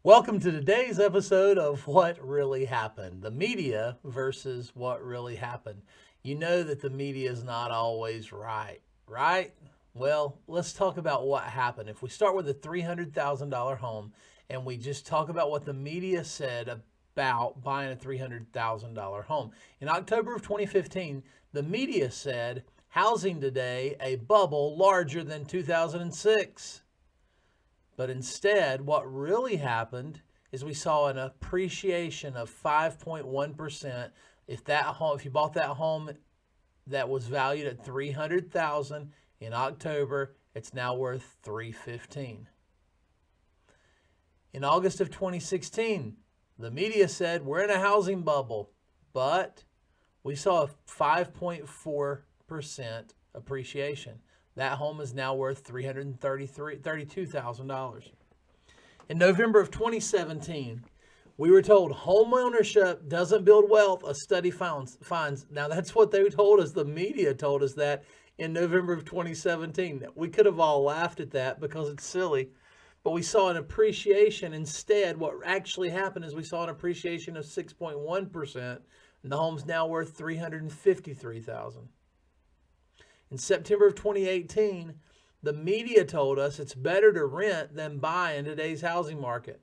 Welcome to today's episode of What Really Happened, the media versus what really happened. You know that the media is not always right, right? Well, let's talk about what happened. If we start with a $300,000 home and we just talk about what the media said about buying a $300,000 home. In October of 2015, the media said, housing today, a bubble larger than 2006. But instead, what really happened is we saw an appreciation of 5.1%. If you bought that home that was valued at 300,000 in October, it's now worth 315. In August of 2016, the media said we're in a housing bubble, but we saw a 5.4% appreciation. That home is now worth $332,000. In November of 2017, we were told home ownership doesn't build wealth, a study finds. Now, that's what they told us. The media told us that in November of 2017. We could have all laughed at that because it's silly, but we saw an appreciation instead. What actually happened is we saw an appreciation of 6.1%, and the home's now worth $353,000. In September of 2018, the media told us it's better to rent than buy in today's housing market.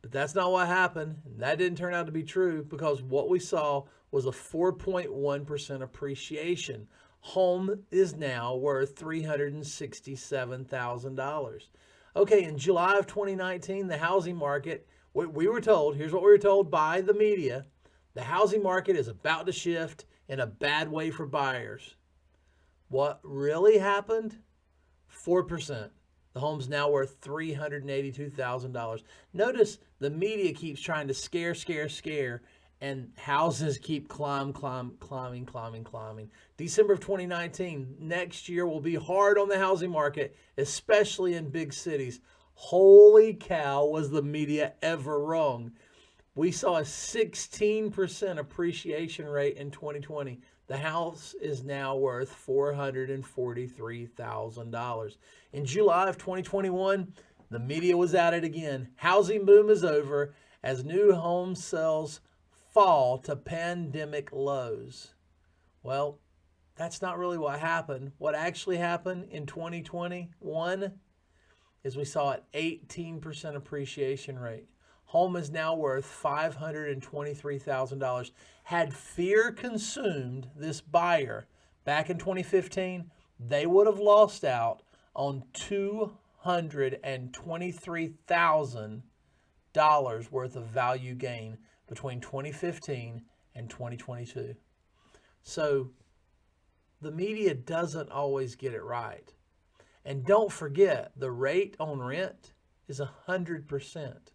But that's not what happened. And that didn't turn out to be true because what we saw was a 4.1% appreciation. Home is now worth $367,000. Okay, in July of 2019, the housing market, we were told, here's what we were told by the media, the housing market is about to shift in a bad way for buyers. What really happened? 4%. The home's now worth $382,000. Notice the media keeps trying to scare, and houses keep climbing. December of 2019, next year will be hard on the housing market, especially in big cities. Holy cow, was the media ever wrong. We saw a 16% appreciation rate in 2020. The house is now worth $443,000. In July of 2021, the media was at it again. Housing boom is over as new home sales fall to pandemic lows. Well, that's not really what happened. What actually happened in 2021 is we saw an 18% appreciation rate. Home is now worth $523,000. Had fear consumed this buyer back in 2015, they would have lost out on $223,000 worth of value gain between 2015 and 2022. So the media doesn't always get it right. And don't forget, the rate on rent is 100%.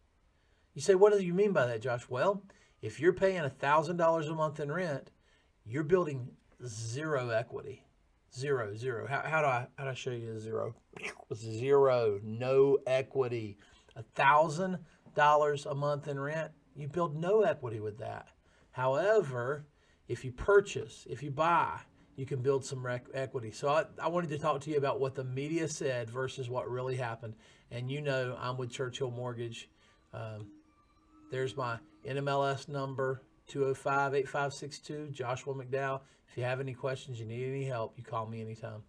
You say, what do you mean by that, Josh? Well, if you're paying $1,000 a month in rent, you're building zero equity. Zero. How do I show you a zero? Zero, no equity. $1,000 a month in rent, you build no equity with that. However, if you purchase, if you buy, you can build some equity. So I wanted to talk to you about what the media said versus what really happened. And you know I'm with Churchill Mortgage. There's my NMLS number, 205-8562, Joshua McDowell. If you have any questions, you need any help, you call me anytime.